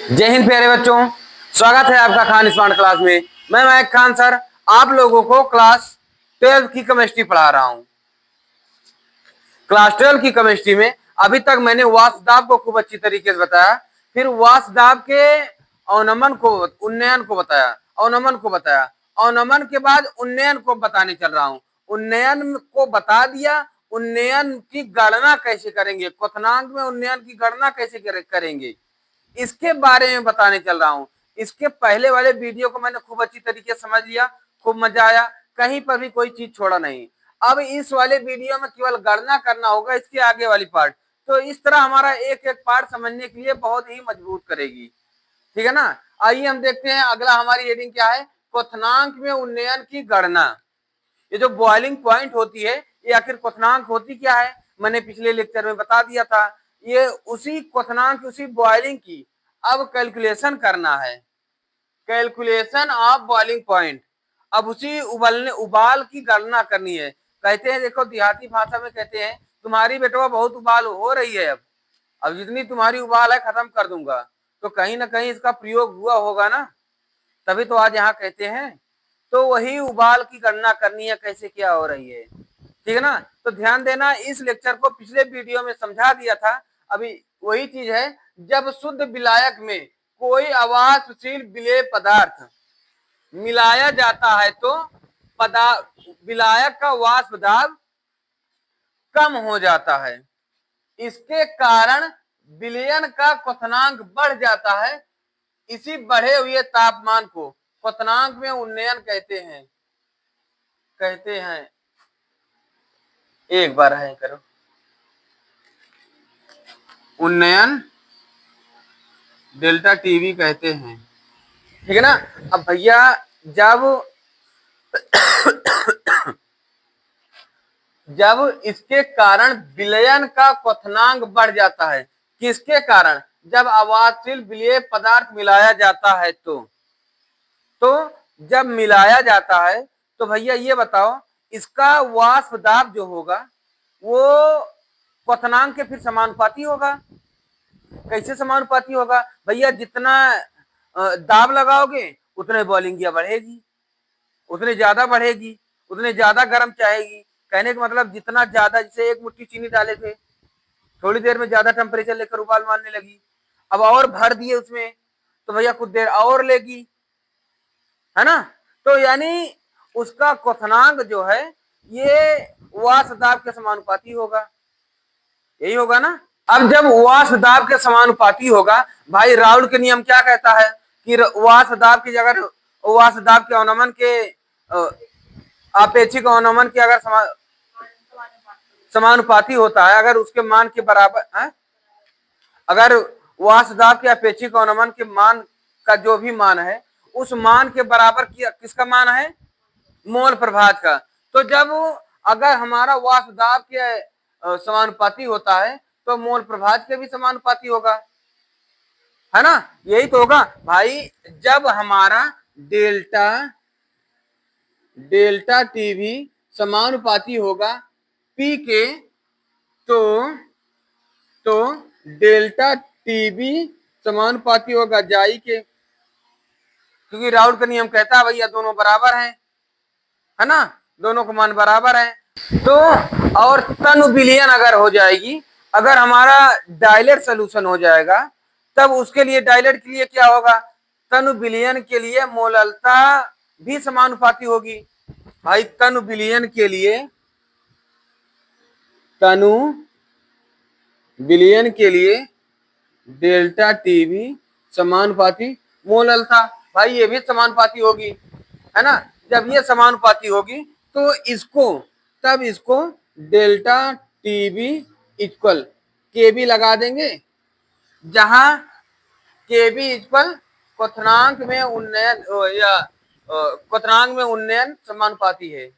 जय हिंद प्यारे बच्चों, स्वागत है आपका खान स्मार्ट क्लास में। मैं महक खान सर आप लोगों को क्लास 12 की केमिस्ट्री पढ़ा रहा हूं। क्लास 12 की केमिस्ट्री में अभी तक मैंने वाष्पदाब को खूब अच्छी तरीके से बताया, फिर वाष्पदाब के अवनमन को उन्नयन को बताया, अवनमन को बताया, अवनमन के बाद उन्नयन को बताने चल रहा हूं। उन्नयन को बता दिया, उन्नयन की गणना कैसे करेंगे, क्वथनांक में उन्नयन की गणना कैसे करेंगे इसके बारे में बताने चल रहा हूं। इसके पहले वाले वीडियो को मैंने खूब अच्छी तरीके से समझ लिया, खूब मजा आया, कहीं पर भी कोई चीज छोड़ा नहीं। अब इस वाले वीडियो में केवल गणना करना होगा, इसके आगे वाली पार्ट तो इस तरह हमारा एक एक पार्ट समझने के लिए बहुत ही मजबूत करेगी। ठीक है ना। आइए हम देखते हैं अगला हमारी हेडिंग क्या है, क्वथनांक में उन्नयन की गणना। ये जो बॉइलिंग पॉइंट होती है ये आखिर क्वथनांक होती क्या है, मैंने पिछले लेक्चर में बता दिया था। ये उसी क्वथनांक उसी बॉइलिंग की अब कैलकुलेशन करना है, कैलकुलेशन ऑफ बॉइलिंग पॉइंट। अब उसी उबलने उबाल की गणना करनी है। कहते हैं, देखो देहाती भाषा में कहते हैं तुम्हारी बेटवा बहुत उबाल हो रही है, अब जितनी तुम्हारी उबाल है खत्म कर दूंगा। तो कहीं ना कहीं इसका प्रयोग हुआ होगा ना, तभी तो आज यहाँ कहते हैं। तो वही उबाल की गणना करनी है, कैसे क्या हो रही है। ठीक है ना। तो ध्यान देना, इस लेक्चर को पिछले वीडियो में समझा दिया था। अभी वही चीज है, जब शुद्ध विलायक में कोई अवाष्पशील विलेय पदार्थ मिलाया जाता है तो विलायक का वाष्प दाब कम हो जाता है। इसके कारण विलयन का क्वथनांक बढ़ जाता है। इसी बढ़े हुए तापमान को क्वथनांक में उन्नयन कहते हैं। एक बार है करो, उन्नयन डेल्टा टीवी कहते हैं। ठीक है ना। अब भैया जब इसके कारण विलयन का क्वथनांक बढ़ जाता है, किसके कारण, जब अवाष्पशील विलेय पदार्थ मिलाया जाता है तो जब मिलाया जाता है तो भैया ये बताओ इसका वाष्प दाब जो होगा वो क्वथनांक के फिर समानुपाती होगा। कैसे समानुपाती होगा भैया, जितना दाब लगाओगे उतने बॉइलिंग बढ़ेगी, उतने ज्यादा बढ़ेगी, उतने ज्यादा गर्म चाहेगी। कहने का मतलब जितना ज्यादा, जैसे एक मुट्ठी चीनी डाले थे, थोड़ी देर में ज्यादा टेम्परेचर लेकर उबाल मारने लगी, अब और भर दिए उसमें तो भैया कुछ देर और लेगी, है ना। तो यानी उसका क्वथनांक जो है ये वाष्प दाब के समानुपाती होगा, यही होगा ना। अब जब वाष्प दाब के समानुपाती होगा, भाई राउल के नियम क्या कहता है कि वाष्प दाब की जगह वाष्प दाब के अवनमन के अपेक्षिक अवनमन के अगर समानुपाती होता है, अगर उसके मान के बराबर है, अगर वाष्प दाब के अपेक्षिक अवनमन के मान का जो भी मान है उस मान के बराबर किसका मान है, मोल प्रभाज का। तो जब अगर हमारा वाष्प दाब के समानुपाती होता है तो मोल प्रभाज के भी समानुपाती होगा, है ना। यही तो होगा भाई, जब हमारा डेल्टा टीवी समानुपाती होगा पी के तो डेल्टा टीबी समानुपाती होगा जाई के, क्योंकि राउल का नियम कहता है भैया दोनों बराबर हैं, है ना, दोनों का मान बराबर है। तो और तनु विलयन अगर हो जाएगी, अगर हमारा डाइलेट सोल्यूशन हो जाएगा तब उसके लिए डाइलेट के लिए क्या होगा, तनु विलयन के लिए मोललता भी समानुपाती होगी। भाई तनु विलयन के लिए डेल्टा टीवी समानुपाती मोललता, भाई ये भी समानुपाती होगी, है ना। जब ये समानुपाती होगी तो इसको डेल्टा टीवी इक्वल के बी लगा देंगे, जहां के बी इक्वल क्वथनांक में उन्नयन या क्वथनांक में उन्नयन समानुपाती है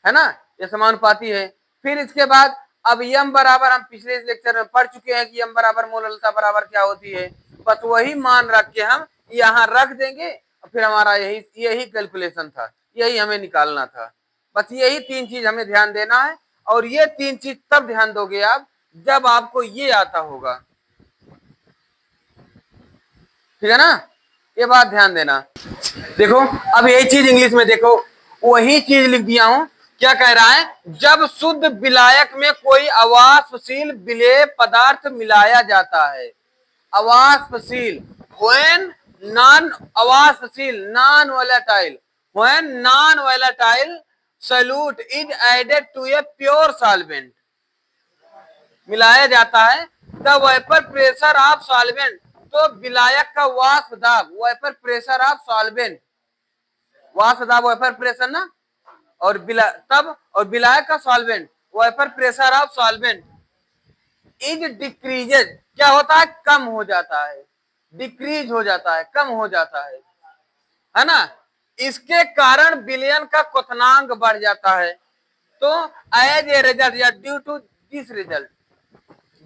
ना, ये समानुपाती है। फिर इसके बाद अब यम बराबर, हम पिछले लेक्चर में पढ़ चुके हैं कि यम बराबर मोललता बराबर क्या होती है, बस वही मान रख के हम यहाँ रख देंगे और फिर हमारा यही कैलकुलेशन था, यही हमें निकालना था। बस यही तीन चीज हमें ध्यान देना है, और ये तीन चीज तब ध्यान दोगे आप जब आपको ये आता होगा। ठीक है ना, ये बात ध्यान देना। देखो अब यही चीज इंग्लिश में देखो, वही चीज लिख दिया हूं। क्या कह रहा है, जब शुद्ध विलायक में कोई अवाष्पशील विलेय पदार्थ मिलाया जाता है, अवाष्पशील, व्हेन नॉन अवाष्पशील, non volatile, when non volatile solute is added to a pure solvent, मिलाया जाता है, the vapour pressure of solvent, तो विलायक का वाष्प दाब, वेपर प्रेशर ऑफ सॉल्वेंट, वाष्प दाब वेपर प्रेशर ना, और तब और विलायक का solvent, vapour pressure of solvent is decreases, क्या होता है, कम हो जाता है, डिक्रीज हो जाता है, कम हो जाता है ना। इसके कारण विलयन का क्वथनांक बढ़ जाता है। तो एज ए रिजल्ट या ड्यू टू दिस रिजल्ट,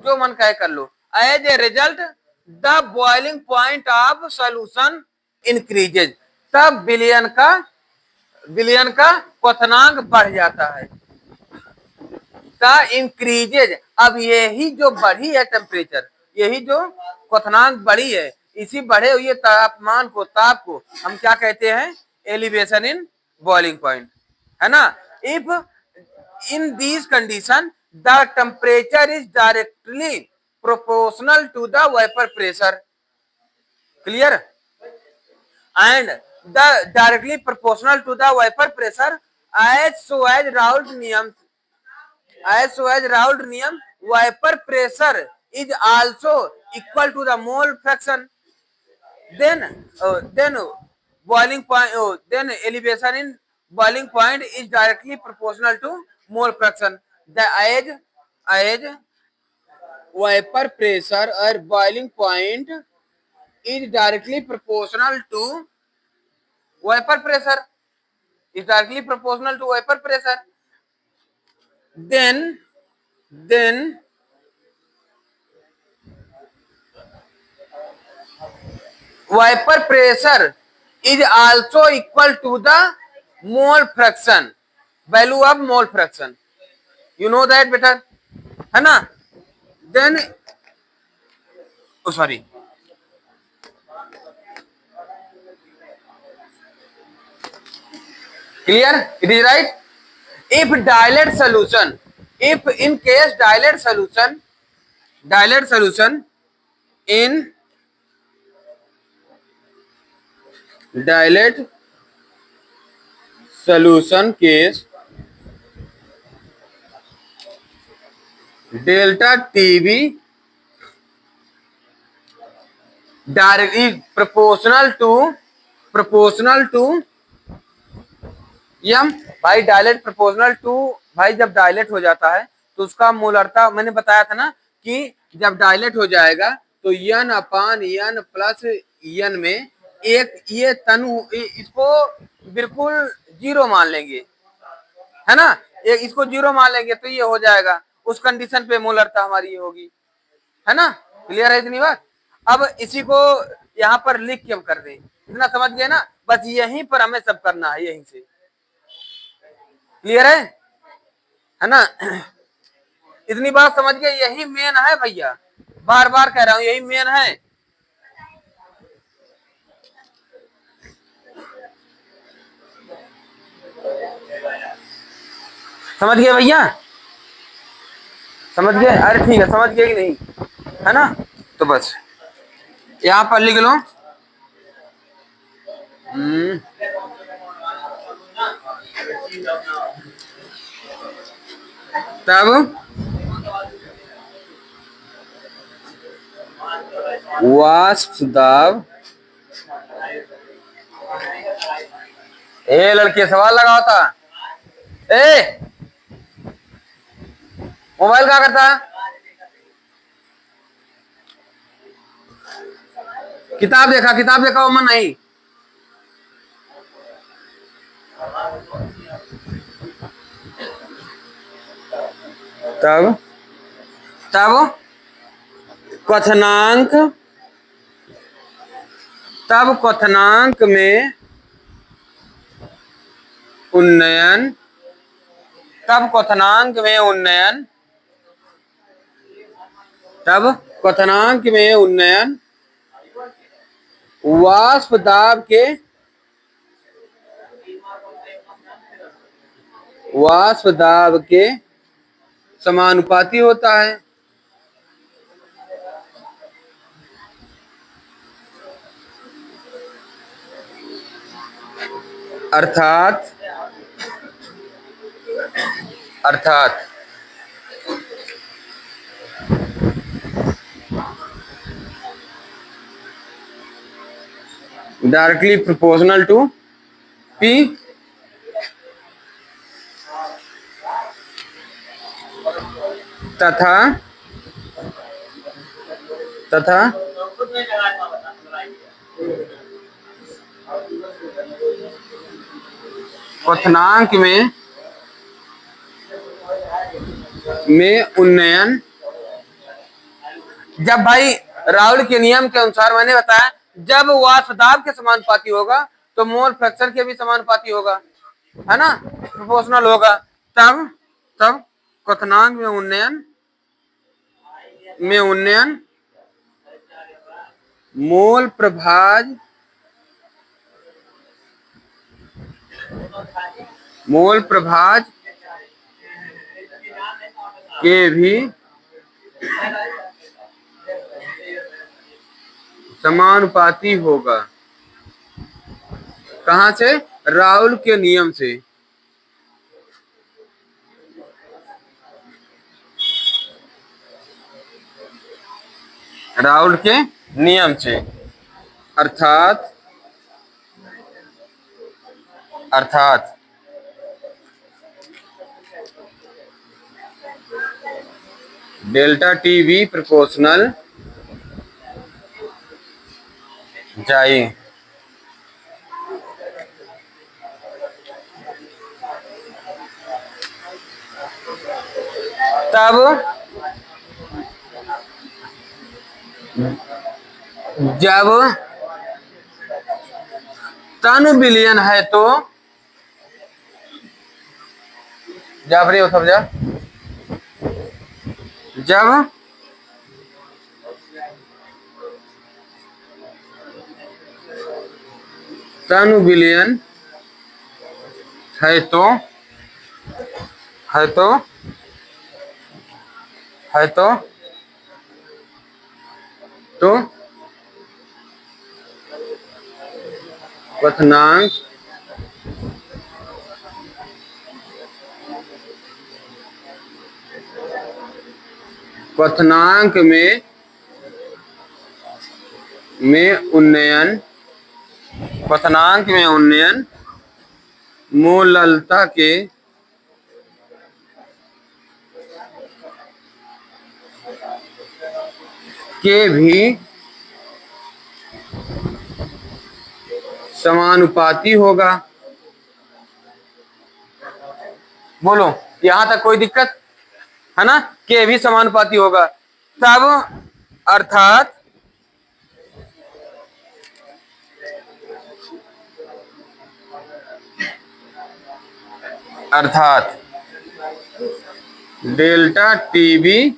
जो मन कहे कर लो, as a result the boiling point of solution increases, तब विलयन का क्वथनांक बढ़ जाता है, का इंक्रीजेज। अब यही जो बढ़ी है टेम्परेचर, यही जो क्वथनांक बढ़ी है, इसी बढ़े हुए तापमान को, ताप को हम क्या कहते हैं, एलिवेशन इन बॉइलिंग पॉइंट, है ना। If in this condition the temperature is directly proportional to the vapour pressure, clear, and the directly proportional to the vapour pressure as so as Raoult नियम, as so as Raoult नियम, vapor pressure is also equal to the mole fraction, then boiling point, then elevation in boiling point is directly proportional to mole fraction, the as vapor pressure or boiling point is directly proportional to vapor pressure, is directly proportional to vapor pressure, then vapor pressure is also equal to the mole fraction, value of mole fraction, you know that better, है ना। then oh sorry, clear, it is right। if dilute solution, if in case dilute solution in dilute solution case delta TB directly proportional to यम, भाई dilate proportional to, भाई जब dilate हो जाता है तो उसका मोलरता मैंने बताया था ना, कि जब डायलेट हो जाएगा तो यन अपान यन प्लस यन में एक ये तनु, इसको बिल्कुल जीरो मान लेंगे, है ना, एक इसको जीरो मान लेंगे तो ये हो जाएगा, उस कंडीशन पे मोलरता हमारी ये होगी, है ना। क्लियर है इतनी बात। अब इसी को यहाँ पर लिख के हम कर दें, इतना समझ गए ना, बस यहीं पर हमें सब करना है, यहीं से, क्लियर है ना। इतनी बात समझ गए, यही मेन है भैया, बार बार कह रहा हूं यही मेन है। समझ गए भैया, समझ गए, अरे ठीक है, समझ गए कि नहीं, है ना। तो बस यहां पर लिख लो, तब वाष्प दाब, ए लड़के सवाल लगा होता, ए मोबाइल क्या करता है, किताब देखा मन नहीं, तब क्वथनांक, तब क्वथनांक में उन्नयन, तब क्वथनांक में उन्नयन, तब क्वथनांक में उन्नयन वाष्प दाब के समानुपाती होता है। अर्थात डायरेक्टली प्रोपोर्शनल टू P तथा क्वथनांक में उन्नयन। जब भाई राउल के नियम के अनुसार मैंने बताया, जब वाष्प दाब के समानुपाती होगा तो मोल फ्रैक्शन के भी समानुपाती होगा, है ना, प्रोपोर्शनल होगा। तब क्वथनांक में उन्नयन मोल प्रभाज के भी समानुपाती होगा। कहां से? राउल के नियम से। राउल के नियम से अर्थात डेल्टा टी भी प्रोपोर्शनल जाए। तब जब टन बिलियन है तो जब टन बिलियन है तो क्वथनांक में उन्नयन मोललता के भी समानुपाती होगा। बोलो, यहां तक कोई दिक्कत है ना? के भी समानुपाती होगा। तब अर्थात delta T B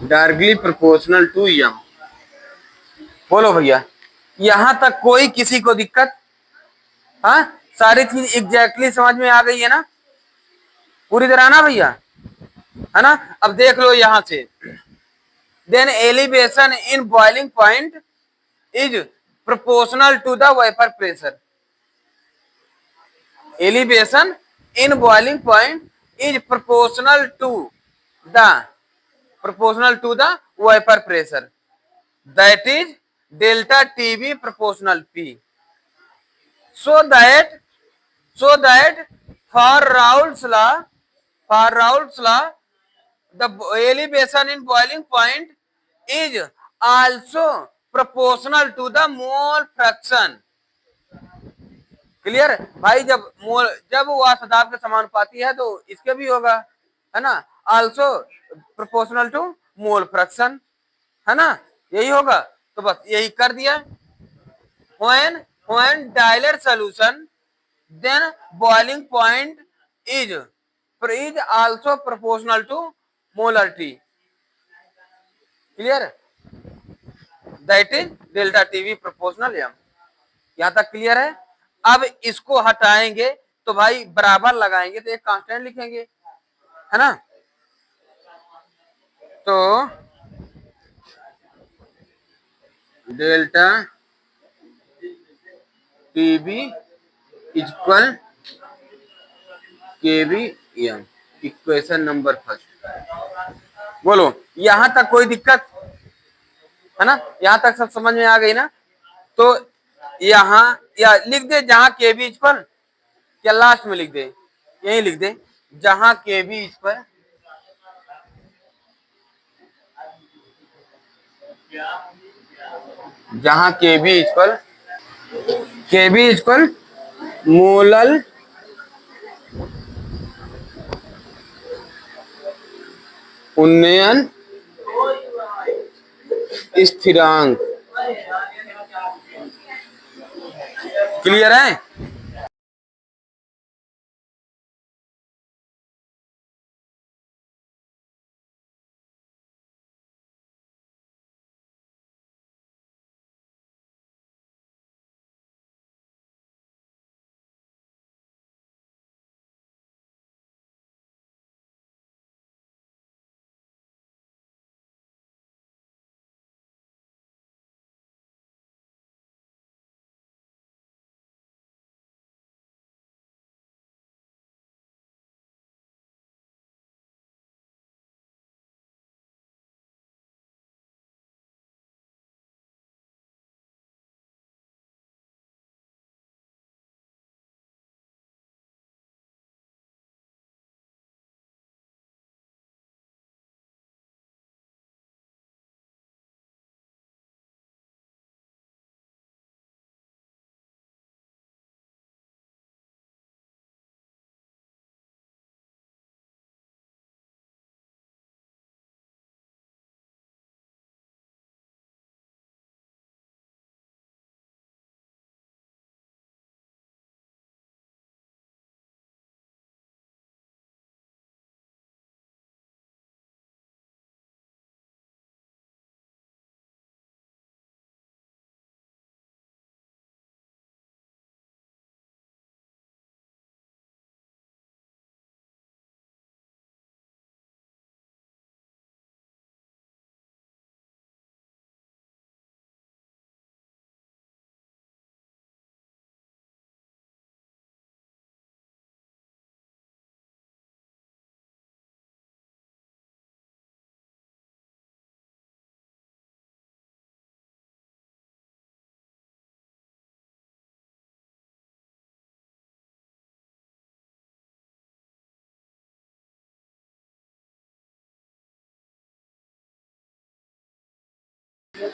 directly proportional to M. बोलो भैया, यहां तक कोई किसी को दिक्कत? हाँ, सारी चीज एग्जैक्टली समझ में आ गई है ना, पूरी तरह ना भैया, है ना? अब देख लो यहां से, then elevation in boiling point is proportional to the vapour pressure. Elevation in boiling point is proportional to the vapour pressure, that is delta TB proportional P, so that for Raoult's law the elevation in boiling point is also proportional to the mole fraction। Clear भाई? जब वाष्प दाब के समानुपाती है तो इसके भी होगा, है ना, also proportional to mole fraction, है ना, यही होगा। तो बस यही कर दिया। when dilute solution then boiling point is also proportional to molarity। Clear? That is delta TV proportional M. यहां तक क्लियर है। अब इसको हटाएंगे तो भाई बराबर लगाएंगे तो एक कांस्टेंट लिखेंगे, है ना। तो डेल्टा टीबी इक्वल केवी एम, इक्वेशन नंबर फर्स्ट। बोलो यहां तक कोई दिक्कत है ना, यहां तक सब समझ में आ गई ना। तो यहां या लिख दे जहां केवी इक्वल, या लास्ट में लिख दे, यही लिख दे जहां केवी इक्वल जहां केवी इक्वल मोलल उन्नयन स्थिरांक। क्लियर है।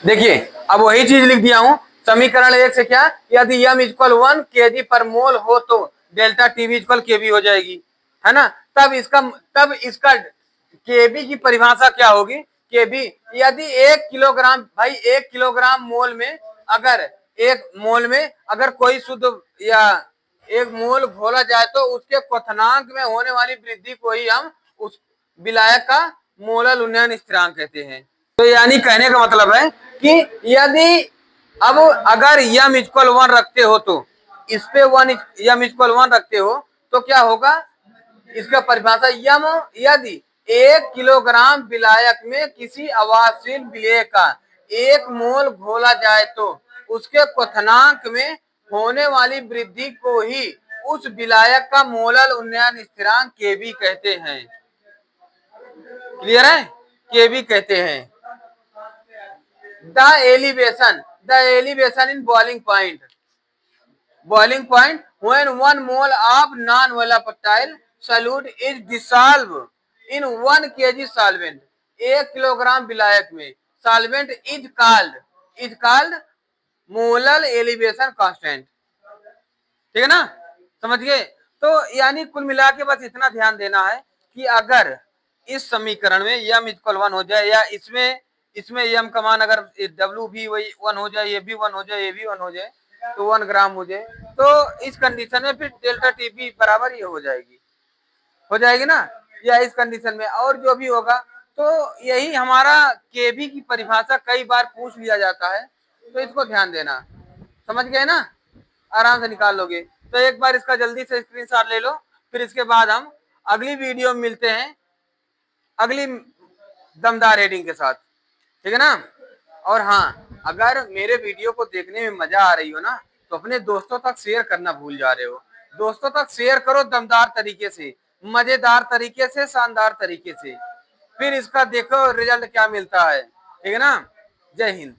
देखिए अब वही चीज लिख दिया हूं समीकरण एक से, क्या यदि m इक्वल 1 kg पर मोल हो तो डेल्टा टीवी इक्वल केबी हो जाएगी, है ना। तब इसका केबी की परिभाषा क्या होगी, केबी यदि 1 किलोग्राम, भाई 1 किलोग्राम मोल में अगर 1 मोल में अगर कोई शुद्ध या 1 मोल घोला जाए तो उसके क्वथनांक में होने वाली वृद्धि को ही हम उस विलायक का मोलल उन्नयन स्थिरांक कहते हैं। तो यानी कहने का मतलब है कि यदि अब अगर यम इक्वल 1 रखते हो तो इस पे यम इक्वल 1 रखते हो तो क्या होगा, इसका परिभाषा यम यदि 1 किलोग्राम विलायक में किसी अवाशशील विलेय का 1 मोल घोला जाए तो उसके क्वथनांक में होने वाली वृद्धि को ही उस विलायक का मोलल उन्नयन स्थिरांक केबी कहते हैं। क्लियर है, केबी कहते हैं। The elevation in boiling point when 1 mole of non-volatile solute is dissolved in 1 kg solvent, 1 kilogram विलायक में solvent is called molal elevation constant. ठीक है ना, समझ गए। तो यानी कुल मिला के बस इतना ध्यान देना है कि अगर इस समीकरण में यम इक्वल 1 हो जाए या इसमें यम का मान अगर डब्ल्यू भी वही 1 हो जाए, ये भी 1 हो जाए, ये भी 1 हो जाए तो 1 ग्राम हो जाए, तो इस कंडीशन में फिर डेल्टा टीपी बराबर ये हो जाएगी ना, या इस कंडीशन में और जो भी होगा तो यही हमारा केबी की परिभाषा कई बार पूछ लिया जाता है, तो इसको ध्यान देना। समझ गए ना, आराम से निकाल लोगे। तो एक बार इसका जल्दी से स्क्रीनशॉट ले लो, फिर इसके बाद हम अगली वीडियो में मिलते हैं अगली दमदार हेडिंग के साथ, ठीक है ना। और हाँ, अगर मेरे वीडियो को देखने में मजा आ रही हो ना, तो अपने दोस्तों तक शेयर करना भूल जा रहे हो। दोस्तों तक शेयर करो दमदार तरीके से, मजेदार तरीके से, शानदार तरीके से, फिर इसका देखो रिजल्ट क्या मिलता है, ठीक है ना। जय हिंद।